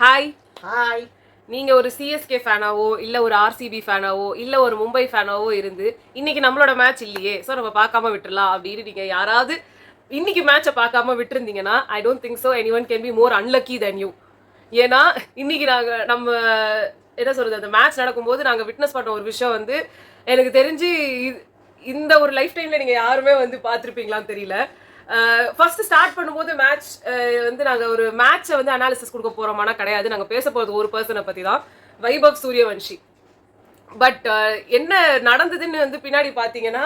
Hi. Hi. நீங்க ஒரு CSK ஃபேனாவோ இல்ல ஒரு ஆர்சிபி ஃபேனாவோ இல்ல ஒரு மும்பை ஃபேனாவோ இருந்து இன்னைக்கு நம்மளோட மேட்ச் இல்லையே ஸோ நம்ம பார்க்காம விட்டுறலாம் அப்படின்னு நீங்க யாராவது இன்னைக்கு மேட்சை பார்க்காம விட்டுருந்தீங்கன்னா I don't think so any one can be more unlucky than you. ஏன்னா இன்னைக்கு நம்ம என்ன சொல்றது, அந்த மேட்ச் நடக்கும்போது நாங்கள் விட்னஸ் பண்ண ஒரு விஷயம் வந்து எனக்கு தெரிஞ்சு இந்த ஒரு லைஃப் டைம்ல நீங்க யாருமே வந்து பார்த்துருப்பீங்களான்னு தெரியல. ஃபர்ஸ்ட் ஸ்டார்ட் பண்ணும்போது மேட்ச் வந்து நாங்கள் ஒரு மேட்சை வந்து அனாலிசிஸ் கொடுக்க போறோமானா கிடையாது. நாங்கள் பேச போகிறது ஒரு பர்சனை பற்றி தான், வைபவ் சூரியவன்ஷி. பட் என்ன நடந்ததுன்னு வந்து பின்னாடி பார்த்தீங்கன்னா,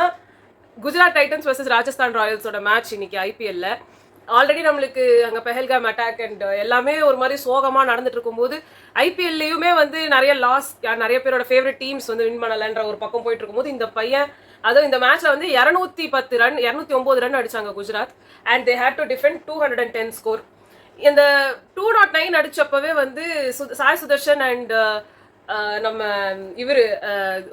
குஜராத் டைட்டன்ஸ் வர்சஸ் ராஜஸ்தான் ராயல்ஸோட மேட்ச் இன்னைக்கு ஐபிஎல்ல. ஆல்ரெடி நம்மளுக்கு அங்கே பெஹல்காம் அட்டாக் அண்ட் எல்லாமே ஒரு மாதிரி சோகமாக நடந்துட்டு இருக்கும்போது ஐபிஎல்லையுமே வந்து நிறைய லாஸ், நிறைய பேரோட ஃபேவரட் டீம்ஸ் வந்து வின் பண்ணலன்ற ஒரு பக்கம் போயிட்டு இருக்கும்போது இந்த பையன் அதுவும் இந்த மேட்ச்ல வந்து 210 ரன் 209 ரன் அடிச்சாங்க Gujarat and they had to defend 210 score. இந்த 209 அடிச்சப்பவே வந்து சாய் சுதர்ஷன் அண்ட் நம்ம இவர்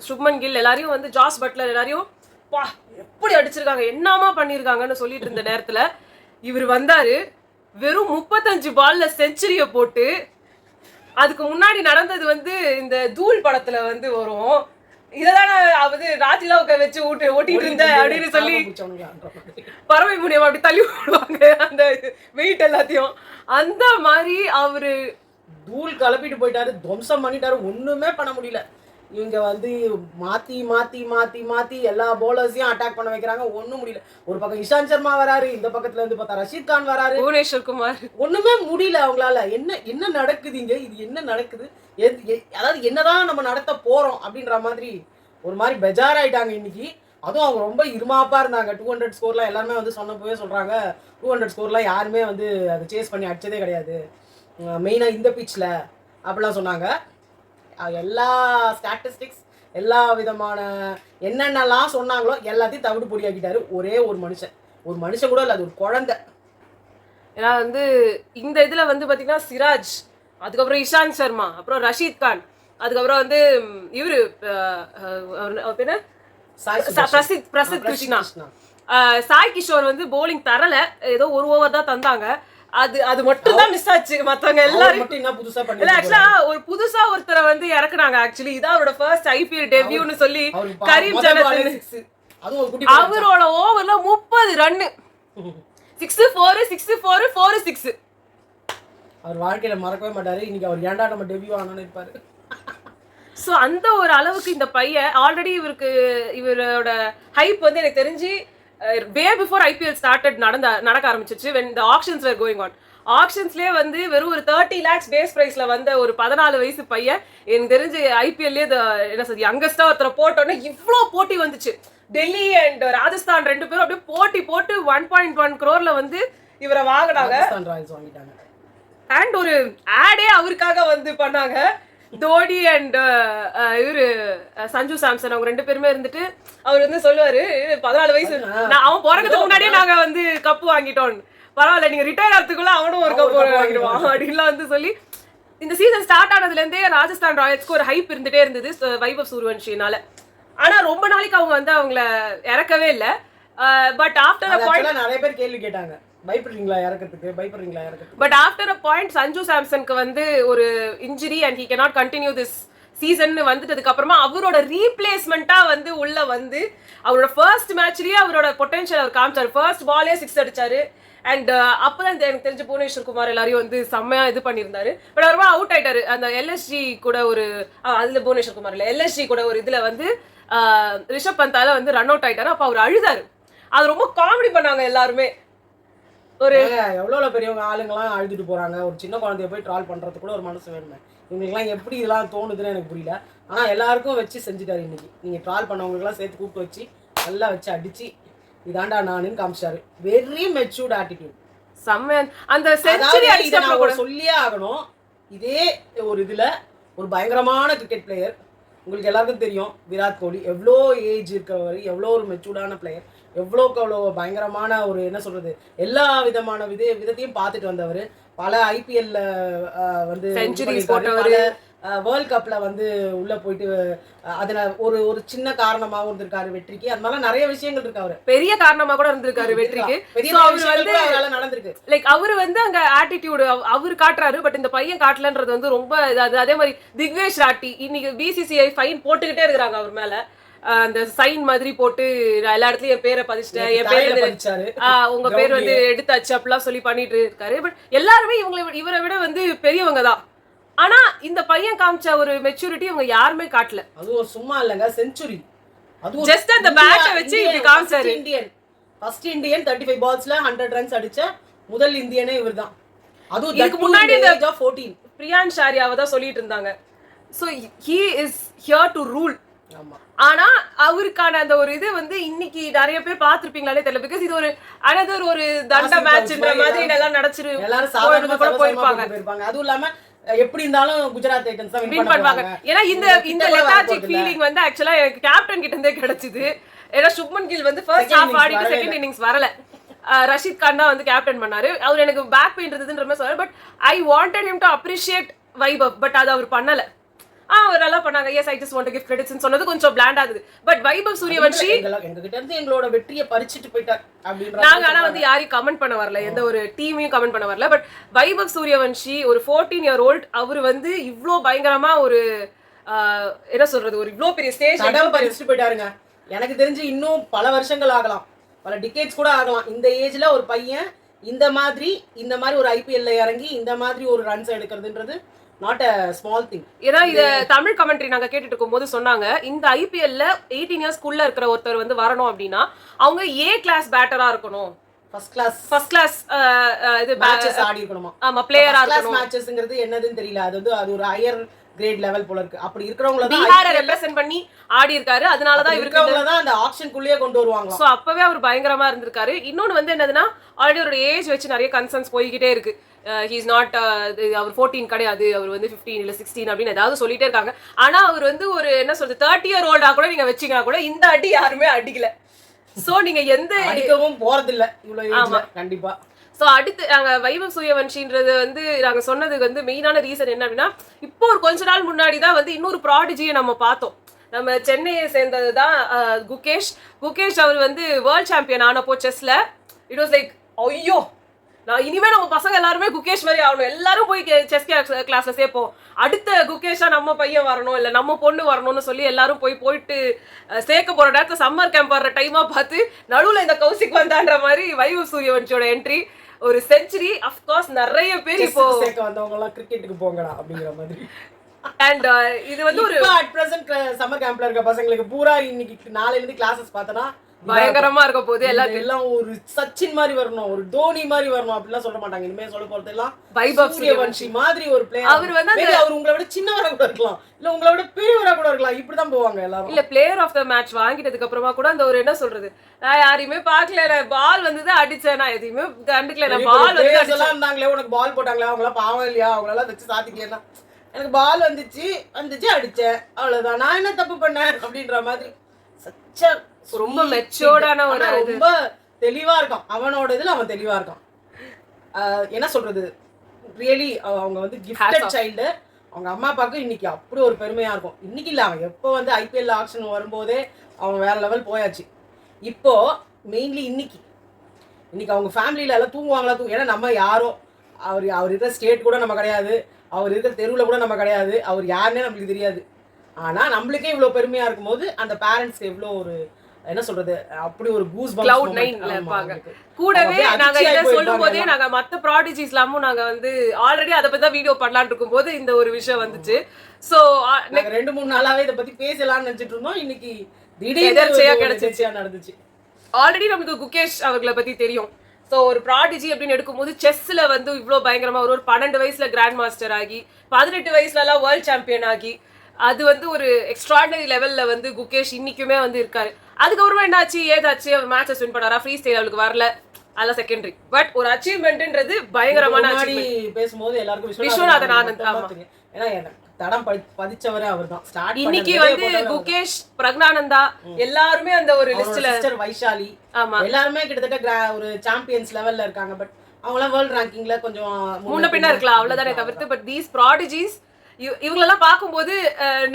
சுப்மன் கில் எல்லாரையும் வந்து ஜாஸ் பட்லர் எல்லாரையும் பா எப்படி அடிச்சிருக்காங்க, என்னமா பண்ணியிருக்காங்கன்னு சொல்லிட்டு இருந்த நேரத்துல இவர் வந்தாரு. வெறும் 35 பால்ல செஞ்சுரிய போட்டு, அதுக்கு முன்னாடி நடந்தது வந்து இந்த தூள் படத்துல வந்து வரும், இதெல்லாம் அவது ராஜிலாவுக்க வச்சு ஓட்டிட்டு இருந்த அப்படின்னு சொல்லி பறவை மூலியமா அப்படி தள்ளி விடுவாங்க அந்த வெயிட் எல்லாத்தையும். அந்த மாதிரி அவரு தூள் கலப்பிட்டு போயிட்டாரு, துவம்சம் பண்ணிட்டாரு, ஒண்ணுமே பண்ண முடியல. இவங்க வந்து மாத்தி மாத்தி மாத்தி மாத்தி எல்லா பவுலர்ஸையும் அட்டாக் பண்ண வைக்கிறாங்க, ஒன்றும் முடியல. ஒரு பக்கம் இஷாந்த் சர்மா வராரு, இந்த பக்கத்துல இருந்து பார்த்தா ரஷீத் கான் வராரு, புவனேஸ்வர் குமார், ஒண்ணுமே முடியல அவங்களால. என்ன நடக்குது இங்க, இது என்ன நடக்குது, அதாவது என்னதான் நம்ம நடத்த போறோம் அப்படின்ற மாதிரி ஒரு மாதிரி பெஜாராயிட்டாங்க இன்னைக்கு. அதுவும் அவங்க ரொம்ப இருமாப்பா இருந்தாங்க. 200 ஸ்கோர்லாம் எல்லாருமே வந்து சொன்னப்பவே சொல்றாங்க, 200 ஸ்கோர்லாம் யாருமே வந்து அதை சேஸ் பண்ணி அடிச்சதே கிடையாது மெயினா இந்த பிச்சில் அப்படிலாம் சொன்னாங்க. எல்லா ஸ்டாட்டிஸ்டிக்ஸ் எல்லா விதமான என்னென்னலாம் சொன்னாங்களோ எல்லாத்தையும் தவிடு பொடியாக்கிட்டாரு ஒரே ஒரு மனுஷன் கூட இல்லை, அது ஒரு குழந்தை. ஏன்னா வந்து இந்த இதுல வந்து பாத்தீங்கன்னா சிராஜ், அதுக்கப்புறம் இஷாந்த் சர்மா, அப்புறம் ரஷீத் கான், அதுக்கப்புறம் வந்து இவரு பேரு பிரசித் கிருஷ்ணா, சாய் கிஷோர் வந்து போலிங் தரல, ஏதோ ஒரு ஓவர் தான் தந்தாங்க. அது மட்டும் தான் மிஸ் ஆச்சு. மத்தவங்க எல்லாரும் ஆக்சுவலா ஒரு புதுசா ஒருத்தரை வந்து இறக்குனாங்க. ஆக்சுவலி இதான் அவரோட ஃபர்ஸ்ட் ஐபிஎல் டெபியூன்னு சொல்லி கரீம் ஜனத், அவரோட ஓவர்ல 30 ரன்னு, 6 4 6 4 4 6. அவர் வாழ்க்கையில மறக்கவே மாட்டாரு. இன்னைக்கு அவர் ஏன்டா நம்ம டெபியூ ஆனோன்னு இருப்பாரு. ஸோ அந்த ஒரு அளவுக்கு இந்த பையன் ஆல்ரெடி இவரோட ஹைப் வந்து எனக்கு தெரிஞ்சு வே பிஃபோர் ஐபிஎல் ஸ்டார்டட் நடக்க ஆரம்பிச்சிச்சு. when the auctions were going on, ஆக்ஷன்ஸ்லேயே வந்து வெறும் ஒரு 30 lakhs பேஸ் ப்ரைஸ்ல வந்த ஒரு 14 வயசு பையன் எனக்கு தெரிஞ்சு ஐபிஎல்லே என்ன சொல்றது யங்கஸ்டா ஒருத்தரை போட்டோன்னே இவ்வளோ போட்டி வந்துச்சு. டெல்லி அண்ட் ராஜஸ்தான் ரெண்டு பேரும் அப்படியே போட்டு 1.1 crore வந்து இவரை வாங்கினாங்க. அண்ட் ஒரு ஆடே அவருக்காக வந்து பண்ணாங்க. தோனி அண்ட் இவரு சஞ்சு சாம்சன் அவங்க ரெண்டு பேருமே இருந்துட்டு அவர் வந்து சொல்லுவாரு, 14 வயசு அவன் பிறக்கிறதுக்கு முன்னாடியே நாங்க வந்து கப்பு வாங்கிட்டோம், பரவாயில்ல நீங்க ரிட்டையர் ஆகிறதுக்குள்ள அவனும் ஒரு கப்பு வாங்கிடுவான் அப்படின்லாம் வந்து சொல்லி இந்த சீசன் ஸ்டார்ட் ஆனதுல இருந்தே ராஜஸ்தான் ராயல்ஸ்க்கு ஒரு ஹைப் இருந்துட்டே இருந்தது வைபவ் சூரியவன்ஷினால. ஆனா ரொம்ப நாளைக்கு அவங்க வந்து அவங்கள இறக்கவே இல்லை. பட் ஆஃப்டர் பாயிண்ட் நிறைய பேர் கேள்வி கேட்டாங்க, பயப்படுறீங்களா இறக்கிறதுக்கு. But after a point Sanju சாம்சனுக்கு வந்து ஒரு injury and he cannot continue this season வந்துட்டதுக்கு அப்புறமா அவரோட ரீப்ளேஸ்மெண்டா வந்து உள்ள வந்து அவரோட ஃபர்ஸ்ட் மேட்ச்லயே அவரோட பொட்டன்ஷியல் அவர் காமிச்சாரு. ஃபர்ஸ்ட் பாலே 6 அடிச்சாரு. அண்ட் அப்பதான் எனக்கு தெரிஞ்ச புவனேஸ்வர் குமார் எல்லாரையும் வந்து செம்மையா இது பண்ணியிருந்தாரு. பட் அவருமா அவுட் ஆயிட்டாரு. அந்த எல்எஸ்ஜி கூட ஒரு அதுல புவனேஸ்வர் குமார் இல்ல எல்எஸ்ஜி கூட ஒரு இதுல வந்து ரிஷப் பந்தால வந்து ரன் அவுட் ஆயிட்டாரு. அப்ப அவர் அழுதாரு. அது ரொம்ப காமெடி பண்ணாங்க எல்லாருமே. ஒரு எவ்வளோ பெரியவங்க ஆளுங்கெல்லாம் அழுதுட்டு போறாங்க, ஒரு சின்ன குழந்தைய போய் ட்ரால் பண்றதுக்கு கூட ஒரு மனசு வேணுமே. இவங்களுக்குலாம் எப்படி இதெல்லாம் தோணுதுன்னு எனக்கு புரியல. ஆனா எல்லாருக்கும் வச்சு செஞ்சுட்டாரு இன்னைக்கு. நீங்க ட்ரால் பண்ணவங்களுக்குலாம் சேர்த்து கூப்பிட்டு வச்சு நல்லா வச்சு அடிச்சு இதாண்டா நானுன்னு காமிச்சாரு. Very matured attitude. அந்த செஞ்சுரி அடிச்சப்ப சொல்லியே ஆகணும். இதே ஒரு இதுல ஒரு பயங்கரமான கிரிக்கெட் பிளேயர், உங்களுக்கு எல்லாருக்கும் தெரியும் விராட் கோலி எவ்வளோ ஏஜ் இருக்கிறவர், எவ்வளோ ஒரு மெச்சூர்டான பிளேயர், எவ்வளோக்கு அவ்வளோ பயங்கரமான ஒரு என்ன சொல்றது எல்லா விதமான விதத்தையும் பார்த்துட்டு வந்தவர். பல ஐபிஎல்ல வந்து வேர்ல்ட் கப்ல வந்து உள்ள போயிட்டு அதுல ஒரு ஒரு சின்ன காரணமாவும் இருந்திருக்காரு வெற்றிக்கு. அது மாதிரி நிறைய விஷயங்கள் இருக்கு. அவரு பெரிய காரணமா கூட இருந்திருக்காரு வெற்றிக்கு. பெரிய So, அவரு விஷயங்கள் வந்து கூட அவரால நடந்திருக்கு. லைக் அவரு வந்து அங்க ஆட்டிடியூட் அவரு காட்டுறாரு, பட் இந்த பையன் காட்டலன்றது வந்து ரொம்ப அதே மாதிரி திக்வேஷ் ராட்டி இன்னைக்கு பிசிசிஐ ஃபைன் போட்டுக்கிட்டே இருக்கிறாங்க அவர் மேல. அந்த சைன் மாதிரி போட்டு நான் எல்லா இடத்துலயும் என் பேரை பதிச்சிட்டேன், என் பேர் பதிச்சாரு. உங்க பேர் வந்து எடுத்தாச்சு அப்படிலாம் சொல்லி பண்ணிட்டு இருக்காரு. பட் எல்லாருமே இவரை விட வந்து பெரியவங்க தான். ஆனா இந்த பையன் காமிச்ச ஒரு மெச்சூரிட்டி இவங்க யாருமே காட்டல. அதுவும் சும்மா இல்லங்க, செஞ்சுரி. அதுவும் ஜஸ்ட் அந்த பேட்டை வச்சு இப்படி காமிச்சாரு. ஃபர்ஸ்ட் இந்தியன் 35 பால்ஸ்ல 100 ரன்ஸ் அடிச்ச முதல் இந்தியனே இவர்தான். அதுவும் இதுக்கு முன்னாடி இந்த 14 பிரியான்ஷ் ஆர்யாவை தான் சொல்லிட்டு இருந்தாங்க. So he is here to rule. ஆமா. ஆனா அவருக்கான அந்த ஒரு இது வந்து இன்னைக்கு நிறைய பேர் பாத்துருப்பீங்களாலே தெரியல. பிகாஸ் இது ஒரு another ஒரு தண்ட மேட்ச்ன்ற மாதிரி எல்லாம் நடச்சிரு எல்லாரும் சாதாரணமா கூட போயிருப்பாங்க. அதுவும் இல்லாம எப்படி இருந்தாலும் குஜராத் டைட்டன்ஸ் தான் வின் பண்ணுவாங்க. ஏன்னா இந்த லெதார்ஜிக் ஃபீலிங் வந்து ஆக்சுவலா எனக்கு கேப்டன் கிட்ட இருந்தே கிடைச்சது. ஏன்னா சுப்மன் கில் வந்து ஃபர்ஸ்ட் ஹாஃப் ஆடிட்டு செகண்ட் இன்னிங்ஸ் வரல. ரஷீத் கான் தான் வந்து கேப்டன் பண்ணாரு. அவர் எனக்கு பேக் பெயின் இருந்ததுன்ற மாதிரி சொல்றாரு. But I wanted him to appreciate Vaibhav. But அது அவர் பண்ணல. அவர் நல்லா பண்ணாங்க. Yes I just want to give credits சொன்னது கொஞ்சம் பிளாண்டா இருந்தது. பட் வைபவ் சூரியவன்ஷி எங்க கிட்ட இருந்து எங்களோட வெற்றியை பறிச்சிட்டு போயிட்டார் அப்படின்ற நாங்க ஆனா வந்து யாரையும் கமெண்ட் பண்ண வரல, எந்த ஒரு டீமையும் கமெண்ட் பண்ண வரல. பட் வைபவ் சூரியவன்ஷி ஒரு 14-year-old அவர் வந்து இவ்ளோ பயங்கரமா ஒரு என்ன சொல்றது ஒரு இவ்ளோ பெரிய ஸ்டேஜ் பறிச்சிட்டு போயிட்டாருங்க. எனக்கு தெரிஞ்சு இன்னும் பல வருஷங்கள் ஆகலாம், பல டிகேட்ஸ் கூட ஆகலாம். இந்த ஏஜ்ல ஒரு பையன் இந்த மாதிரி ஒரு ஐபிஎல்ல இறங்கி இந்த மாதிரி ஒரு runs எடுக்கிறதுன்றது not a small thing. ஏன்னா இத தமிழ் கமெண்ட்ரி நாங்க கேட்டுட்டு இருக்கும்போது சொன்னாங்க, இந்த ஐபிஎல்ல 18 years குள்ள இருக்கிற ஒருத்தர் வந்து வரணும் அப்படின்னா அவங்க ஏ கிளாஸ் பேட்டரா இருக்கணும், ஃபர்ஸ்ட் கிளாஸ் இது மேட்சஸ் ஆடி இருக்கணுமா. ஆமா, பிளேயரா இருக்கணும். மேட்சஸ்ங்கிறது என்னதுன்னு தெரியல. அது ஒரு ஹையர் கிரேட் லெவல் போல இருக்கு. அப்படி இருக்கிறவங்கள தான் பிஹாரை ரெப்ரசன்ட் பண்ணி ஆடி இருக்காரு. அதனால தான் இவங்க தான் அந்த ஆக்ஷனுக்குள்ளேயே கொண்டு வருவாங்க. சோ அப்பவே அவர் பயங்கரமா இருந்திருக்காரு. இன்னொன்னு வந்து என்னதுன்னா ஆல்ரெடி அவரோட ஏஜ் வச்சு நிறைய கன்சர்ன்ஸ் போய்கிட்டே இருக்கு. he is not அவர் 14 கிடையாது, அவர் வந்து 15 இல்ல 16 அப்படின்னு ஏதாவது சொல்லிட்டே இருக்காங்க. ஆனா அவர் வந்து ஒரு என்ன சொல்றது 30-year-old கூட நீங்க வச்சீங்கன்னா கூட இந்த அடி யாருமே அடிக்கல. சோ நீங்க எந்த அடிக்கவும் போறது இல்ல இவ்வளவு ஏஜ்ல கண்டிப்பா. சோ அடுத்து நாங்க வைபவ் சூரியவன்ஷின்றது வந்து நாங்க சொன்னதுக்கு வந்து மெயினான ரீசன் என்ன அப்படின்னா, இப்போ ஒரு கொஞ்ச நாள் முன்னாடி தான் வந்து இன்னொரு ப்ராடிஜியை நம்ம பார்த்தோம். நம்ம சென்னையை சேர்ந்தது தான் குகேஷ். அவர் வந்து வேர்ல்ட் சாம்பியன் ஆனப்போ செஸ்ல இட் வாஸ் லைக் ஐயோ நான் இனிமே நம்ம பசங்க எல்லாருமே குகேஷ் மாதிரி ஆகணும், எல்லாரும் போய் செஸ் கிளாஸ்ல சேர்ப்போம், அடுத்த குகேஷா நம்ம பையன் வரணும் இல்ல நம்ம பொண்ணு வரணும்னு சொல்லி எல்லாரும் போயிட்டு சேர்க்க போற நேரத்துல சம்மர் கேம்ப் வர்ற டைமா பார்த்து நடுவுல இந்த கௌசிக் வந்தான்ற மாதிரி வைபவ் சூரியவன்ஷியோட என்ட்ரி ஒரு செஞ்சுரி. அஃப்கோர்ஸ் நிறைய பேர் இப்போ சேர்க்க வந்தவங்க எல்லாம் கிரிக்கெட்டுக்கு போங்கடா அப்படிங்கிற மாதிரி. அண்ட் இது வந்து ஒரு அட் பிரசன்ட் சம்மர் கேம்ப்ல இருக்க பசங்களுக்கு பூரா இன்னைக்கு நாளைல இருந்து கிளாसेस பார்த்தனா பயங்கரமா இருக்க போது. எல்லாம் ஒரு சச்சின் மாதிரி வரணும், ஒரு தோனி மாதிரி வரணும் அப்படிலாம் சொல்ல மாட்டாங்க. இனிமே சொல்ல போறது எல்லாம் வைபவ் சூரியவன்ஷி மாதிரி ஒரு பிளேயர். அவர் வந்து அவர் உங்களை விட சின்னவரா கூட இருக்கலாம், இல்ல உங்களை விட பெரியவரா கூட இருக்கலாம். இப்படிதான் போவாங்க எல்லாரும். இல்ல பிளேயர் ஆஃப் த மேட்ச் வாங்கிட்டதுக்கு அப்புறமா கூட அந்த ஒரு என்ன சொல்றது, நான் யாரையுமே பாக்கல, நான் பால் வந்து அடிச்சேன், நான் எதையுமே கண்டுக்கல, நான் பால் வந்து அடிச்சேன் இருந்தாங்களே, உனக்கு பால் போட்டாங்களா, அவங்க எல்லாம் பாவம் இல்லையா, அவங்க எல்லாம் வச்சு சாத்திட்டேன்னா எனக்கு பால் வந்துச்சு அடிச்சேன் அவ்வளவுதான், நான் என்ன தப்பு பண்ணேன் அப்படின்ற மாதிரி. ரொம்ப மெச்சூர்டான ஒரு ரொம்ப தெளிவா இருக்கான். அவனோட இதுல அவன் தெளிவா இருக்கான். என்ன சொல்றது, ரியலி அவங்க வந்து கிஃப்டட் சைல்டு. அவங்க அம்மா அப்பாவுக்கு இன்னைக்கு அப்படி ஒரு பெருமையா இருக்கும். இன்னைக்கு இல்ல, அவன் எப்போ வந்து ஐபிஎல் ஆக்ஷன் வரும்போதே அவன் வேற லெவல் போயாச்சு. இப்போ மெயின்லி இன்னைக்கு அவங்க ஃபேமிலியில எல்லாம் தூங்குவாங்களா ஏன்னா நம்ம யாரோ அவர் இருக்கிற ஸ்டேட் கூட நம்ம கிடையாது, அவர் இருக்கிற தெருவில் கூட நம்ம கிடையாது, அவர் யாருன்னே நம்மளுக்கு தெரியாது. ஆனா நம்மளுக்கே இவ்வளவு பெருமையா இருக்கும்போது அந்த பேரண்ட்ஸ்க்கு எவ்வளவு ஒரு என்ன சொல்றது அப்படி ஒரு கூஸ் கிளவுட் 9ல இருப்பாங்க. கூடவே நாங்க இத சொல்லும்போதே நாங்க மத்த ப்ராடிஜிஸ்லாமும் நாங்க வந்து ஆல்ரெடி அத பத்தி வீடியோ பண்ணலாம்னு இருக்கும்போது இந்த ஒரு விஷயம் வந்துச்சு. சோ நாங்க 2-3 நாளாவே இத பத்தி பேசலாம்னு நினைச்சிட்டு இருந்தோம். இன்னைக்கு திடீர்னு கிடைச்சிச்சு நடந்துச்சு. ஆல்ரெடி நமக்கு குகேஷ் அவங்கள பத்தி தெரியும். சோ ஒரு ப்ராடிஜி அப்படின்னு எடுக்கும்போது செஸ்ல வந்து இவ்வளவு பயங்கரமா ஒரு 12 வயசுல கிராண்ட் மாஸ்டர் ஆகி 18 வயசுல எல்லாம் வேர்ல்ட் சாம்பியன் ஆகி அது வந்து ஒரு எக்ஸ்ட்ராடனரி லெவல்ல வந்து குகேஷ் இன்னைக்குமே வந்து இருக்காரு. அதுக்கப்புறமா என்னாச்சு ஏதாச்சு அவர் மேட்சஸ் வின் பண்ணாரா, ஃப்ரீ ஸ்டைல் அவளுக்கு வரல, அதெல்லாம் செகண்டரி. பட் ஒரு அச்சீவ்மெண்ட்ன்றது பயங்கரமான அச்சீவ்மெண்ட். பேசும்போது எல்லாருக்கும் விஸ்வநாதன் ஆனந்த் ஏன்னா தடம் பதிச்சவரே அவர்தான். ஸ்டார்ட் இன்னைக்கு வந்து குகேஷ், பிரக்னானந்தா எல்லாருமே அந்த ஒரு லிஸ்ட்ல, சிஸ்டர் வைஷாலி எல்லாருமே கிட்டத்தட்ட ஒரு சாம்பியன்ஸ் லெவல்ல இருக்காங்க. பட் அவங்களாம் வேர்ல்ட் ரேங்கிங்ல கொஞ்சம் முன்ன பின்ன இருக்கலாம் அவ்வளவுதானே தவிர்த்து. பட் தீஸ் ப்ராடிஜிஸ் இவங்களெல்லாம் பார்க்கும்போது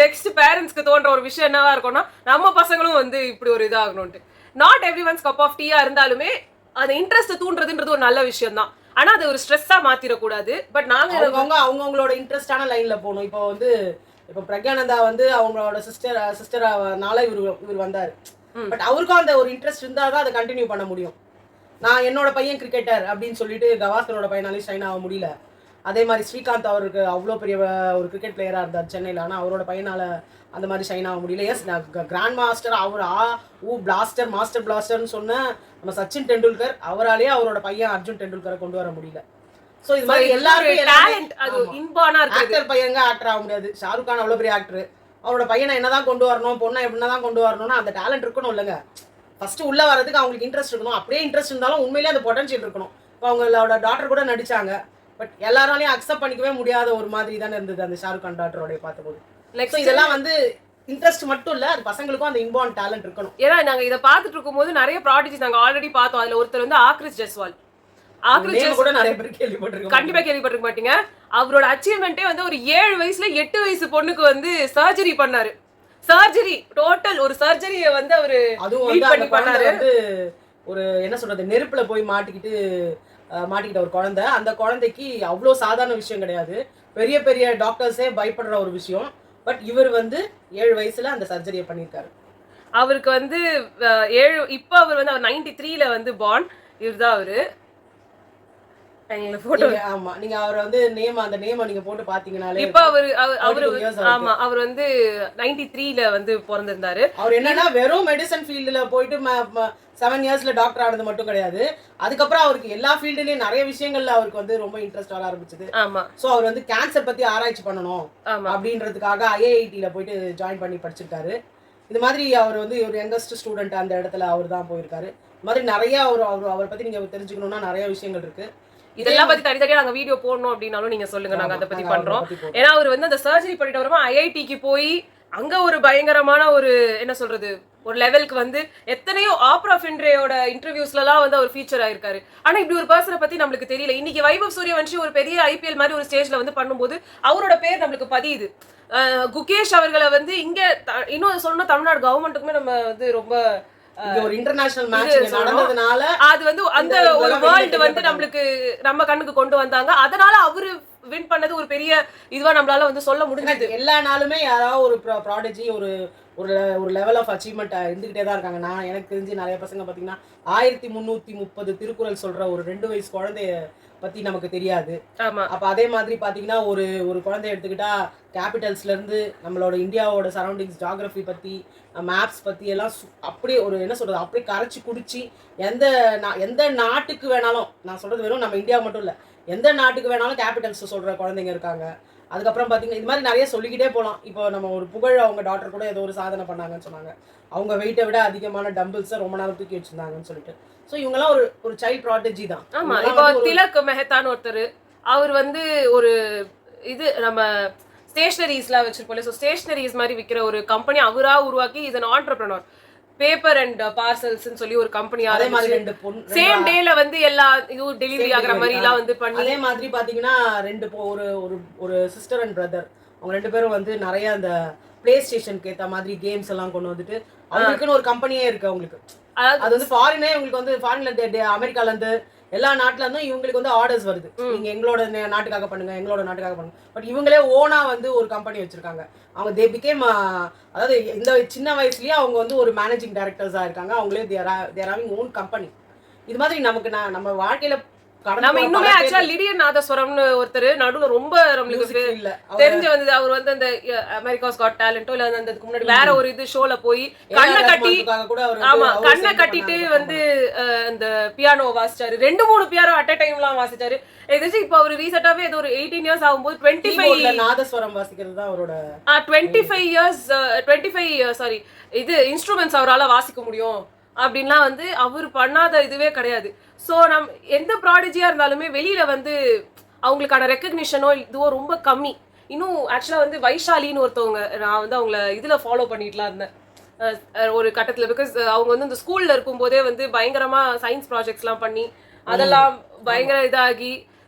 நெக்ஸ்ட் பேரண்ட்ஸ்க்கு தோன்ற ஒரு விஷயம் என்னவா இருக்கும்னா நம்ம பசங்களும் வந்து இப்படி ஒரு இதாகணும்ட்டு. Not every one's cup of டீயா இருந்தாலுமே அந்த இன்ட்ரெஸ்ட் தூண்டுறதுன்றது ஒரு நல்ல விஷயம் தான். ஆனா அது ஒரு ஸ்ட்ரெஸ்ஸா மாத்திரக்கூடாது. பட் நாங்க அவங்கவுங்களோட இன்ட்ரெஸ்டான லைன்ல போகணும். இப்போ வந்து இப்போ பிரக்யானந்தா வந்து அவங்களோட சிஸ்டர்னால இவர் வந்தாரு. பட் அவருக்கும் அந்த ஒரு இன்ட்ரெஸ்ட் இருந்தாதான் அதை கண்டினியூ பண்ண முடியும். நான் என்னோட பையன் கிரிக்கெட்டர் அப்படின்னு சொல்லிட்டு கவாஸ்கரோட பையனாலே ஷைன் ஆக முடியல. அதே மாதிரி ஸ்ரீகாந்த் அவருக்கு அவ்வளோ பெரிய ஒரு கிரிக்கெட் பிளேயராக இருந்தார் சென்னையில். ஆனால் அவரோட பையனால் அந்த மாதிரி ஷைன் ஆக முடியல. எஸ் நான் கிராண்ட் மாஸ்டர் அவர் பிளாஸ்டர் மாஸ்டர் பிளாஸ்டர்னு சொன்ன நம்ம சச்சின் டெண்டுல்கர், அவராலேயே அவரோட பையன் அர்ஜுன் டெண்டுல்கரை கொண்டு வர முடியல. ஸோ இது மாதிரி ஆக்டர் பையங்க ஆக்டர் ஆக முடியாது. ஷாருக் கான் அவ்வளோ பெரிய ஆக்டர், அவரோட பையனை என்னதான் கொண்டு வரணும், பொண்ணை எப்படின்னா கொண்டு வரணும்னா அந்த டேலண்ட் இருக்கணும் இல்லைங்க. ஃபர்ஸ்ட் உள்ள வரதுக்கு அவங்களுக்கு இன்ட்ரெஸ்ட் இருக்கணும். அப்படியே இன்ட்ரெஸ்ட் இருந்தாலும் உண்மையிலேயே அந்த பொட்டன்ஷியல் இருக்கணும். இப்போ அவங்களோட டாக்டர் கூட நடிச்சாங்க. பட் எல்லாராலையும் அக்செப்ட் பண்ணிக்கவே முடியாத ஒரு மாதிரி தானே இருந்தது அந்த ஷாருக் கான் டாக்டரோட பார்த்தபோது. இதெல்லாம் வந்து இன்ட்ரெஸ்ட் மட்டும் இல்ல, அது பசங்களுக்கும் அந்த இன்பார்ன் டேலண்ட் இருக்கணும். ஏன்னா நாங்க இதை பார்த்துட்டு இருக்கும்போது நிறைய ப்ராடக்ட்ஸ் நாங்க ஆல்ரெடி பார்த்தோம். அதுல ஒருத்தர் வந்து ஆக்ரிஸ் ஜெஸ்வால். கூட நிறைய பேர் கேள்விப்பட்டிருக்கோம். கண்டிப்பா கேள்விப்பட்டிருக்க மாட்டீங்க. அவரோட அச்சீவ்மெண்ட்டே வந்து ஒரு 7 வயசுல 8 வயசு பொண்ணுக்கு வந்து சர்ஜரி பண்ணாரு. சர்ஜரி டோட்டல் ஒரு சர்ஜரியை வந்து அவரு பண்ணாரு. ஒரு என்ன சொல்றது, நெருப்புல போய் மாட்டிக்கிட்ட ஒரு குழந்தை. அந்த குழந்தைக்கு அவ்வளோ சாதாரண விஷயம் கிடையாது, பெரிய பெரிய டாக்டர்ஸே பயப்படுற ஒரு விஷயம். பட் இவர் வந்து 7 வயசுல அந்த சர்ஜரியை பண்ணியிருக்காரு. அவருக்கு வந்து 7 இப்போ அவர் வந்து அவர் 93ல வந்து பார்ன். இவர் தான் அவரு. ஆமா, நீங்க அவர் வந்து அந்த நேம் நீங்க போட்டு பாத்தீங்கனாலே இப்ப அவர் வந்து 93ல வந்து பிறந்திருந்தாரு. அவர் என்னன்னா வெறும் மெடிசன் ஃபீல்டுல போயிட்டு 7 இயர்ஸ்ல டாக்டர் ஆனது மட்டும் கிடையாது, அதுக்கப்புறம் அவருக்கு எல்லா ஃபீல்டுலயும் நிறைய விஷயங்கள்ல அவருக்கு வந்து ரொம்ப இன்ட்ரெஸ்ட் வர ஆரம்பிச்சது. ஆமா. சோ அவர் வந்து கேன்சர் பத்தி ஆராய்ச்சி பண்ணணும் அப்படின்றதுக்காக IITல போயிட்டு ஜாயின் பண்ணி படிச்சிருக்காரு. இது மாதிரி அவர் வந்து ஒரு யங்கஸ்ட் ஸ்டூடெண்ட் அந்த இடத்துல அவர் தான் போயிருக்காரு. இந்த மாதிரி நிறைய அவரை பத்தி நீங்க தெரிஞ்சுக்கணும்னா நிறைய விஷயங்கள் இருக்கு. இதெல்லாம் பத்தி தனித்தனியா நாங்க வீடியோ போடணும் அப்படின்னாலும் நீங்க சொல்லுங்க, நாங்க அதை பத்தி பண்றோம். ஏன்னா அவர் வந்து அந்த சர்ஜரி பண்ணிட்டு வரமா IITக்கு போய் அங்க ஒரு பயங்கரமான ஒரு என்ன சொல்றது ஒரு லெவலுக்கு வந்து எத்தனையோ ஆப்ரா ஃபின்ரேயோட இன்டர்வியூஸ்லாம் வந்து அவர் ஃபீச்சர் ஆயிருக்காரு. ஆனா இப்படி ஒரு பர்சனை பத்தி நம்மளுக்கு தெரியல. இன்னைக்கு வைபவ் சூரியவன்ஷி ஒரு பெரிய IPL மாதிரி ஒரு ஸ்டேஜ்ல வந்து பண்ணும்போது அவரோட பேர் நம்மளுக்கு பதியுது. குகேஷ் அவர்களை வந்து இங்க இன்னும் சொல்லணும், தமிழ்நாடு கவர்மெண்ட்டுக்குமே நம்ம வந்து ரொம்ப ஒரு இன்டர்நேஷனல் மேட்ச் நடந்ததுனால அது வந்து அந்த ஒரு வேர்ல்ட் வந்து நம்மளுக்கு நம்ம கண்ணுக்கு கொண்டு வந்தாங்க. அதனால அவரு வின் பண்ணது ஒரு பெரிய இதுவா நம்மளால வந்து சொல்ல முடிஞ்சது. எல்லா நாளுமே யாராவது ஒரு ப்ராடஜி ஒரு ஒரு லெவல் ஆஃப் அச்சீவ்மெண்ட் இருந்துகிட்டே தான் இருக்காங்க. நான் எனக்கு தெரிஞ்சு நிறைய பசங்க பாத்தீங்கன்னா 1330 திருக்குறள் சொல்ற ஒரு 2 வயசு குழந்தைய பத்தி நமக்கு தெரியாது. அப்ப அதே மாதிரி பாத்தீங்கன்னா ஒரு குழந்தைய எடுத்துக்கிட்டா கேபிட்டல்ஸ்ல இருந்து நம்மளோட இந்தியாவோட சரௌண்டிங்ஸ், ஜியோகிராஃபி பத்தி, மேப்ஸ் பத்தி எல்லாம் அப்படியே ஒரு என்ன சொல்றது அப்படியே கரைச்சி குடிச்சு எந்த நாட்டுக்கு வேணாலும், நான் சொல்றது வெறும் நம்ம இந்தியா மட்டும் இல்ல, எந்த நாட்டுக்கு வேணாலும் கேபிட்டல்ஸ் சொல்ற குழந்தைங்க இருக்காங்க. அதுக்கப்புறம் பார்த்தீங்கன்னா இது மாதிரி நிறைய சொல்லிக்கிட்டே போகலாம். இப்போ நம்ம ஒரு புகழ் அவங்க டாக்டர் கூட ஏதோ ஒரு சாதனை பண்ணாங்கன்னு சொன்னாங்க. அவங்க வெயிட்டை விட அதிகமான டம்பிள்ஸை ரொம்ப நேரம் தூக்கி வச்சிருந்தாங்கன்னு சொல்லிட்டு. ஸோ இவங்கெல்லாம் ஒரு சைல்ட் ப்ராடஜி தான். ஆமா, இப்போ திலக் மெஹத்தான்னு ஒருத்தர், அவர் வந்து ஒரு இது நம்ம ஸ்டேஷனரிஸ்லாம் வச்சிருப்போம். ஸோ ஸ்டேஷனரிஸ் மாதிரி விற்கிற ஒரு கம்பெனி அவரா உருவாக்கி is an entrepreneur. Paper and பார்சல்ஸ்னு சொல்லி ஒரு கம்பெனி அதே மாதிரி சேம் டேல வந்து எல்லா இதுவும் டெலிவரி ஆகுற மாதிரி எல்லாம் வந்து பண்ணி. அதே மாதிரி பாத்தீங்கன்னா ஒரு சிஸ்டர் அண்ட் பிரதர், அவங்க 2 பேரும் வந்து நிறைய அந்த பிளே ஸ்டேஷனுக்கு ஏற்ற மாதிரி கேம்ஸ் எல்லாம் கொண்டு வந்துட்டு அவங்களுக்குன்னு ஒரு கம்பெனியே இருக்கு. அவங்களுக்கு அது வந்து ஃபாரினே, உங்களுக்கு வந்து ஃபாரின்ல அமெரிக்கால இருந்து எல்லா நாட்டுல இருந்தும் இவங்களுக்கு வந்து ஆர்டர்ஸ் வருது, நீங்க எங்களோட நாட்டுக்காக பண்ணுங்க, எங்களோட நாட்டுக்காக பண்ணுங்க. பட் இவங்களே ஓனா வந்து ஒரு கம்பெனி வச்சிருக்காங்க. அவங்க தே பிகேம், அதாவது இந்த சின்ன வயசுலயே அவங்க வந்து ஒரு மேனேஜிங் டைரக்டர்ஸா இருக்காங்க. அவங்களே தேர் ஹேவிங் ஓன் கம்பெனி. இது மாதிரி நமக்கு நம்ம வாழ்க்கையில நம்ம இன்னுமே ஆக்சுவலா லிடியன் நாதஸ்வரம்னு ஒருத்தர் நடுவுல ரொம்ப நம்மளுக்கு தெரிஞ்சு வந்தது. அவர் வந்து அந்த அமெரிக்காஸ் காட் டேலண்டோ இல்ல அதுக்கு முன்னாடி வேற ஒரு இது ஷோல போய் கண்ணை கட்டிட்டு வந்து அந்த பியானோ வாசிச்சாரு. 2-3 பியானோ அட் அ டைம்லாம் வாசிச்சாரு. எதாச்சும் இப்போ அவர் ரீசெண்டாவே ஏதோ ஒரு 18 இயர்ஸ் ஆகும்போது 25 நாதஸ்வரம் வாசிக்கிறது தான் அவரோட 25 சாரி இது இன்ஸ்ட்ருமெண்ட்ஸ் அவரால வாசிக்க முடியும் அப்படின்லாம் வந்து அவர் பண்ணாத இதுவே கிடையாது. ஸோ எந்த ப்ராடஜியா இருந்தாலுமே வெளியில வந்து அவங்களுக்கான ரெக்கக்னிஷனோ இதுவோ ரொம்ப கம்மி. இன்னும் ஆக்சுவலா வந்து வைஷாலின்னு ஒருத்தவங்க, நான் வந்து அவங்கள இதுல ஃபாலோ பண்ணிட்டுலாம் இருந்தேன் ஒரு கட்டத்துல. பிகாஸ் அவங்க வந்து இந்த ஸ்கூல்ல இருக்கும் போதே வந்து பயங்கரமா சயின்ஸ் ப்ராஜெக்ட்ஸ்லாம் பண்ணி அதெல்லாம் பயங்கர இதாகி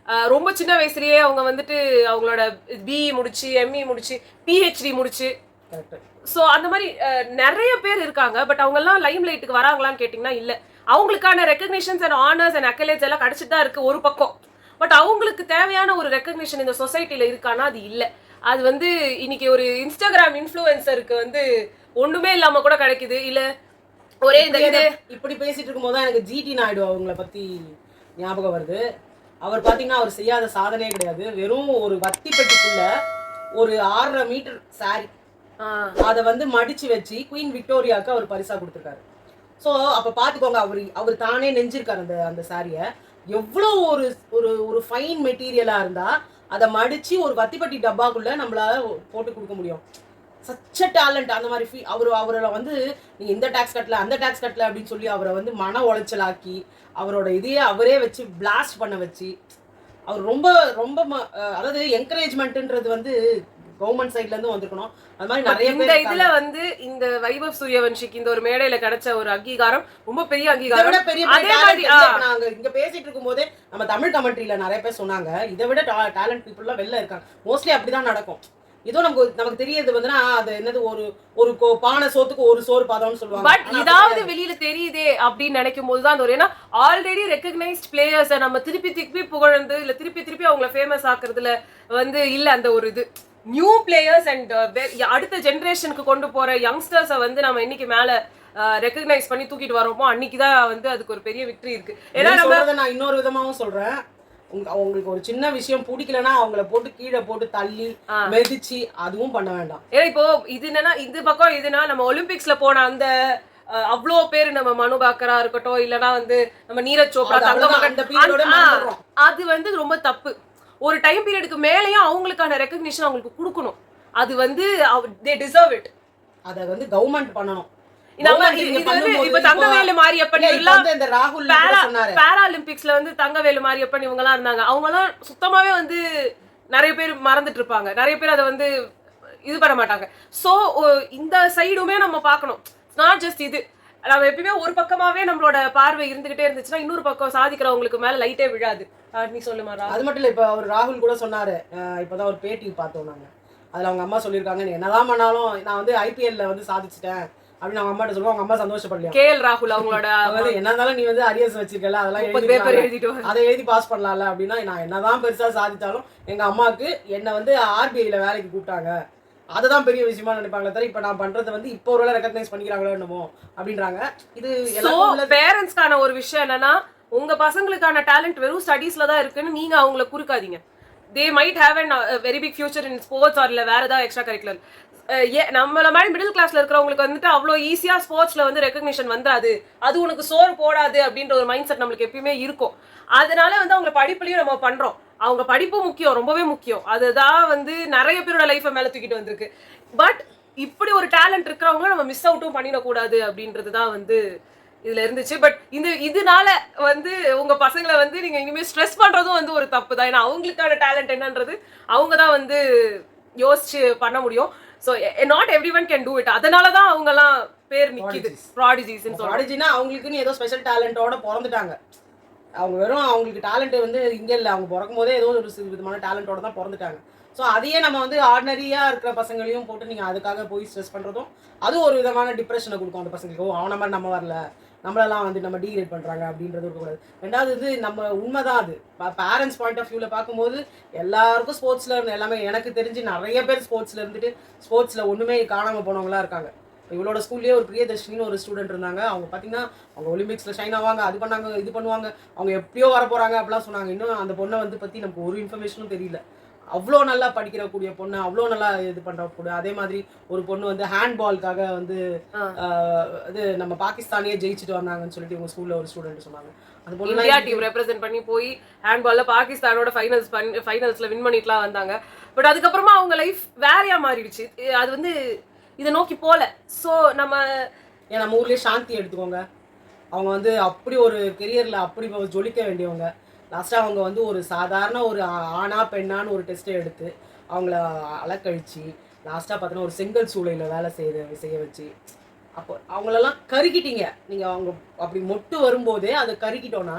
ரொம்ப சின்ன வயசுலயே அவங்க வந்துட்டு அவங்களோட பிஇ முடிச்சு, எம்இ முடிச்சு, பிஹெச்டி முடிச்சு, ஸோ அந்த மாதிரி நிறைய பேர் இருக்காங்க. பட் அவங்க எல்லாம் லைம் லைட்டுக்கு வராங்களான்னு கேட்டிங்கன்னா இல்லை. அவங்களுக்கான ரெக்கக்னிஷன்ஸ் அண்ட் ஆனர்ஸ் அண்ட் அக்கலேட்ஸ் எல்லாம் கிடைச்சிட்டு தான் இருக்கு ஒரு பக்கம். பட் அவங்களுக்கு தேவையான ஒரு ரெக்கக்னிஷன் இந்த சொசைட்டில இருக்கானா அது இல்லை. அது வந்து இன்னைக்கு ஒரு இன்ஸ்டாகிராம் இன்ஃப்ளூயன்சருக்கு வந்து ஒண்ணுமே இல்லாம கூட கிடைக்குது. இல்ல ஒரே இந்த இது இப்படி பேசிட்டு இருக்கும்போது தான் எனக்கு ஜிடி நாயுடு அவங்கள பத்தி ஞாபகம் வருது. அவர் பாத்தீங்கன்னா அவர் செய்யாத சாதனையே கிடையாது. வெறும் ஒரு வத்தி பெட்டிக்குள்ள ஒரு 6.5 மீட்டர் சாரி அதை வந்து மடிச்சு வச்சு குயின் விக்டோரியாவுக்கு அவர் பரிசா கொடுத்துருக்காரு. ஸோ அப்ப பாத்துக்கோங்க, அவர் தானே நெஞ்சிருக்காரு அந்த சாரியை. எவ்வளோ ஒரு ஒரு ஒரு ஃபைன் மெட்டீரியலா இருந்தா அதை மடிச்சு ஒரு வத்திப்பட்டி டப்பாக்குள்ள நம்மளால போட்டு கொடுக்க முடியும். சச்ச டேலண்ட். அந்த மாதிரி அவரை வந்து நீங்க இந்த டாக்ஸ் கட்டல அந்த டாக்ஸ் கட்டல அப்படின்னு சொல்லி அவரை வந்து மன உளைச்சலாக்கி அவரோட இதையே அவரே வச்சு பிளாஸ்ட் பண்ண வச்சு அவர் ரொம்ப ரொம்ப அதாவது என்கரேஜ்மெண்ட்ன்றது வந்து கவர்மெண்ட் சைட்ல இருந்து வந்திருக்கணும். அது மாதிரி நிறைய இந்த இதுல வந்து இந்த வைபவ் சூரியவன்ஷிக்கு இந்த ஒரு மேடையில கிடைச்ச ஒரு அங்கீகாரம் ரொம்ப பெரிய அங்கீகாரம். நாங்க இங்க பேசிட்டு இருக்கும் போதே நம்ம தமிழ் கமெண்ட்ரியில நிறைய பேர் சொன்னாங்க இதை விட டேலண்ட் பீப்புள் எல்லாம் வெளில இருக்காங்க. மோஸ்ட்லி அப்படிதான் நடக்கும். இதோ நமக்கு தெரியுது வந்துன்னா அது என்னது ஒரு பானை சோத்துக்கு ஒரு சோறு பதம்னு சொல்லுவாங்க. பட் இதாவது வெளியில தெரியுதே அப்படின்னு நினைக்கும் போதுதான் அந்த ஒரு ஏன்னா ஆல்ரெடி ரெகக்னைஸ்ட் பிளேயர்ஸை நம்ம திருப்பி புகழ்ந்து இல்ல திருப்பி அவங்கள ஃபேமஸ் ஆக்குறதுல வந்து இல்ல அந்த ஒரு இது நியூ பிளேயர்ஸ் அண்ட் அடுத்த ஜெனரேஷனுக்கு கொண்டு போற யங்ஸ்டர்ஸை வந்து நம்ம இன்னைக்கு மேல ரெகக்னைஸ் பண்ணி தூக்கிட்டு வரோமோ அன்னைக்குதான் வந்து அதுக்கு ஒரு பெரிய விக்டரி இருக்கு. ஏன்னா நான் இன்னொரு விதமாவும் சொல்றேன், உங்களுக்கு ஒரு சின்ன விஷயம் பிடிக்கலன்னா அவங்கள போட்டு கீழே போட்டு தள்ளி மெதிச்சு அதுவும் பண்ண வேண்டாம். ஏன்னா இப்போ இது என்னன்னா இந்த பக்கம் இதுனா நம்ம ஒலிம்பிக்ஸ்ல போன அந்த அவ்வளோ பேர் நம்ம மனு பாக்கரா இருக்கட்டும் இல்லைன்னா வந்து நம்ம நீரஜ் சோப்ரா அது வந்து ரொம்ப தப்பு. ஒரு டைம் பீரியடுக்கு மேலேயும் அவங்களுக்கான ரெகக்னிஷன் அவங்களுக்கு கொடுக்கணும். அது வந்து they deserve it. அதை வந்து கவர்மெண்ட் பண்ணணும். தங்கவேலு மாரியப்பன் பாராலிம்பிக்ஸ்ல வந்து தங்கவேலு மாரியப்பன் இவங்க எல்லாம் இருந்தாங்க. அவங்க எல்லாம் சுத்தமாவே வந்து நிறைய பேர் மறந்துட்டு இருப்பாங்க. நிறைய பேர் அதை வந்து இது பண்ண மாட்டாங்க. சோ இந்த சைடுமே நம்ம பார்க்கணும். நாட் ஜஸ்ட் இது நம்ம எப்பயுமே ஒரு பக்கமாவே நம்மளோட பார்வை இருந்துகிட்டே இருந்துச்சுன்னா இன்னொரு பக்கம் சாதிக்கிறவங்களுக்கு மேல லைட்டே விழாது. நீ சொல்லுமா? அது மட்டும் இல்ல, இப்ப அவர் ராகுல் கூட சொன்னாரு, இப்பதான் ஒரு பேட்டி பார்த்தோம் நாங்க. அதுல அவங்க அம்மா சொல்லியிருக்காங்க, நீ என்னதான் பண்ணாலும் நான் வந்து ஐபிஎல்ல வந்து சாதிச்சிட்டேன் அப்படின்னு அவங்க அம்மாட்ட சொல்லுவோம். அவங்க அம்மா சந்தோஷப்படலையா? கேஎல் ராகுல் அவங்களோட என்ன இருந்தாலும் நீ வந்து அரியர்ஸ் வச்சிருக்கல அதெல்லாம் அதை எழுதி பாஸ் பண்ணலாம்ல அப்படின்னா, நான் என்னதான் பெருசா சாதிச்சாலும் எங்க அம்மாவுக்கு என்ன வந்து ஆர்பிஐல வேலைக்கு கூப்பிட்டாங்க, அதுதான் பெரிய விஷயமா நினைப்பாங்களே தவிர இப்ப நான் பண்றது வந்து இப்போ ஒரு ரெகக்னைஸ் பண்ணிக்கிறாங்களோ என்னமோ அப்படின்றாங்க. இது பேரண்ட்ஸ்க்கான ஒரு விஷயம் என்னன்னா, உங்க பசங்களுக்கான டேலண்ட் வெறும் ஸ்டடீஸ்ல தான் இருக்குன்னு நீங்க அவங்களை குறுக்காதீங்க. they might have a very big future in sports or இல்ல வேற ஏதாவது எக்ஸ்ட்ரா கரிக்குலர். நம்மள மாதிரி மிடில் கிளாஸ்ல இருக்கிறவங்களுக்கு வந்துட்டு அவ்வளோ ஈஸியா ஸ்போர்ட்ஸ்ல வந்து ரெகக்னிஷன் வந்துடாது, அது உனக்கு சோறு போடாது அப்படின்ற ஒரு மைண்ட் செட் நம்மளுக்கு எப்பயுமே இருக்கும். அதனால வந்து அவங்க படிப்புலயும் நம்ம பண்றோம். அவங்க படிப்பு முக்கியம், ரொம்பவே முக்கியம். அதுதான் வந்து நிறைய பேரோட லைஃபை மேல தூக்கிட்டு வந்திருக்கு. பட் இப்படி ஒரு டேலண்ட் இருக்கிறவங்க நம்ம மிஸ் அவுட்டும் பண்ணிடக்கூடாது அப்படின்றதுதான் வந்து இதுல இருந்துச்சு. பட் இதனால வந்து உங்க பசங்களை வந்து நீங்க இனிமேல் ஸ்ட்ரெஸ் பண்றதும் வந்து ஒரு தப்பு தான். ஏன்னா அவங்களுக்கான டேலண்ட் என்னன்றது அவங்க தான் வந்து யோசிச்சு பண்ண முடியும். So not every one can do it. அதனால தான் அவங்கெல்லாம் பேர் நிற்கிது ப்ராடிஜிஸ். ப்ராடிஜினா அவங்களுக்குன்னு ஏதோ ஸ்பெஷல் டேலண்டோட பிறந்துட்டாங்க. அவங்க வெறும் அவங்களுக்கு டேலண்ட் வந்து இங்கே இல்லை, அவங்க பிறக்கும் போதே ஏதோ ஒரு விதமான டேலண்டோட தான் பிறந்துட்டாங்க. ஸோ அதையே நம்ம வந்து ஆர்டினரியாக இருக்கிற பசங்களையும் போட்டு நீங்கள் அதுக்காக போய் ஸ்ட்ரெஸ் பண்ணுறதும் அது ஒரு விதமான டிப்ரெஷனை கொடுக்கும் அந்த பசங்களுக்கு. ஓ அவனை மாதிரி நம்ம வரல, நம்மளெல்லாம் வந்து நம்ம டீக்ரேட் பண்ணுறாங்க அப்படின்றது இருக்கக்கூடாது. ரெண்டாவது இது நம்ம உண்மைதான். அது பேரண்ட்ஸ் பாயிண்ட் ஆஃப் வியூவில் பார்க்கும்போது எல்லாருக்கும் ஸ்போர்ட்ஸில் இருந்து எல்லாமே எனக்கு தெரிஞ்சு நிறைய பேர் ஸ்போர்ட்ஸில் இருந்துட்டு ஸ்போர்ட்ஸில் ஒன்றுமே காணாமல் போனவங்களா இருக்காங்க. இவளோட ஸ்கூல்லேயே ஒரு பிரியதர்ஷினின்னு ஒரு ஸ்டூடெண்ட் இருந்தாங்க. அவங்க பார்த்தீங்கன்னா அவங்க ஒலிம்பிக்ஸில் ஷைன் ஆவாங்க, அது பண்ணாங்க, இது பண்ணுவாங்க, அவங்க எப்படியோ வர போகிறாங்க அப்படிலாம் சொன்னாங்க. இன்னும் அந்த பொண்ணை வந்து பற்றி நமக்கு ஒரு இன்ஃபர்மேஷனும் தெரியல. அவ்வளோ நல்லா படிக்கிறக்கூடிய பொண்ணு, அவ்வளோ நல்லா இது பண்ணுற பொண்ணு. அதே மாதிரி ஒரு பொண்ணு வந்து ஹேண்ட்பால்காக வந்து இது நம்ம பாகிஸ்தானே ஜெயிச்சுட்டு வந்தாங்கன்னு சொல்லிட்டு இவங்க ஸ்கூல்ல ஒரு ஸ்டூடெண்ட் சொன்னாங்க. அந்த பொண்ணு இந்தியா டீம் ரெப்ரசென்ட் பண்ணி போய் ஹேண்ட்பால்ல பாகிஸ்தானோட ஃபைனல்ஸ்ல வின் பண்ணிட்டுலாம் வந்தாங்க. பட் அதுக்கப்புறமா அவங்க லைஃப் வேறையா மாறிடுச்சு. அது வந்து இதை நோக்கி போல. ஸோ நம்ம ஊர்லயே சாந்தி எடுத்துக்கோங்க. அவங்க வந்து அப்படி ஒரு கெரியர்ல அப்படி ஜொலிக்க வேண்டியவங்க. லாஸ்ட்டாக அவங்க வந்து ஒரு சாதாரண ஒரு ஆணா பெண்ணான்னு ஒரு டெஸ்ட்டை எடுத்து அவங்கள அலக்கழிச்சு லாஸ்ட்டாக பார்த்தோன்னா ஒரு செங்கல் சூளையில் வேலை செய்ய வச்சு அப்போ அவங்களெல்லாம் கருக்கிட்டீங்க. நீங்கள் அவங்க அப்படி மொட்டு வரும்போதே அதை கருக்கிட்டோன்னா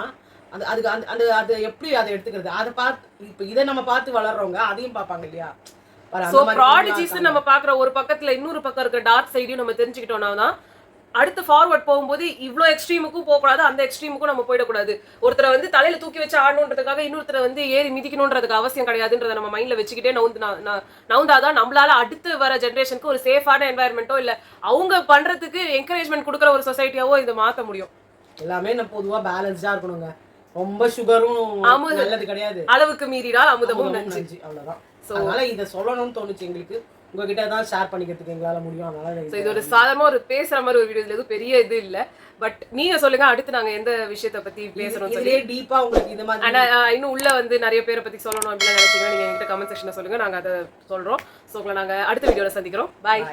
அது அதுக்கு அந்த அந்த அதை எப்படி அதை எடுத்துக்கிறது, அதை பார்த்து இப்போ இதை நம்ம பார்த்து வளர்றவங்க அதையும் பார்ப்பாங்க இல்லையா. சோ ப்ராடிஜிஸ் நம்ம பாக்குற ஒரு பக்கத்துல இன்னொரு பக்கம் இருக்க டார்க் சைடையும் நம்ம தெரிஞ்சுக்கிட்டோம்னா தான் அடுத்து ஃபார்வர்ட் போகும்போது இவ்வளோ எக்ஸ்ட்ரீமுக்கும் போகக்கூடாது, அந்த எக்ஸ்ட்ரீமுக்கும் நம்ம போயிடக்கூடாது. ஒருத்தரை வந்து தலையில தூக்கி வச்சு ஆடணுன்றதுக்காக இன்னொருத்தரை வந்து ஏறி மிதிக்கணுன்றதுக்கு அவசியம் கிடையாதுன்றதை நம்ம மைண்ட்ல வச்சுக்கிட்டே நவுந்தாதான் நம்மளால அடுத்து வர ஜென்ரேஷனுக்கு ஒரு சேஃபான என்வாயர்மெண்ட்டோ இல்ல அவங்க பண்றதுக்கு என்கரேஜ்மெண்ட் கொடுக்குற ஒரு சொசைட்டியாவோ இதை மாத்த முடியும். எல்லாமே நம்ம பொதுவா பேலன்ஸ்டா இருக்கணுங்க. ரொம்ப சுகரும் நல்லது கிடையாது, அளவுக்கு மீறினால் அமுதமும் நஞ்சு, அவ்வளவுதான். அதனால இதை சொல்லணும்னு தோணுச்சு எங்களுக்கு, உங்ககிட்ட தான் ஷேர் பண்ணிக்கிறதுக்கு எங்களால முடியும். அதனால இது ஒரு சாதாரண ஒரு பேசுற மாதிரி ஒரு வீடியோ, எதுவும் பெரிய இது இல்ல. பட் நீங்க சொல்லுங்க அடுத்து நாங்க எந்த விஷயத்தை பத்தி பேசுறோம் சொல்லி டீப்பா உங்களுக்கு இந்த மாதிரி. ஆனா இன்னும் உள்ள வந்து நிறைய பேரை பத்தி சொல்லணும் அப்படின்னு நினைச்சீங்கன்னா நீங்க எங்கிட்ட கமெண்ட் செக்ஷன்ல சொல்லுங்க, நாங்க அதை சொல்றோம். சோ உங்களை நாங்க அடுத்த வீடியோல சந்திக்கிறோம். பாய்.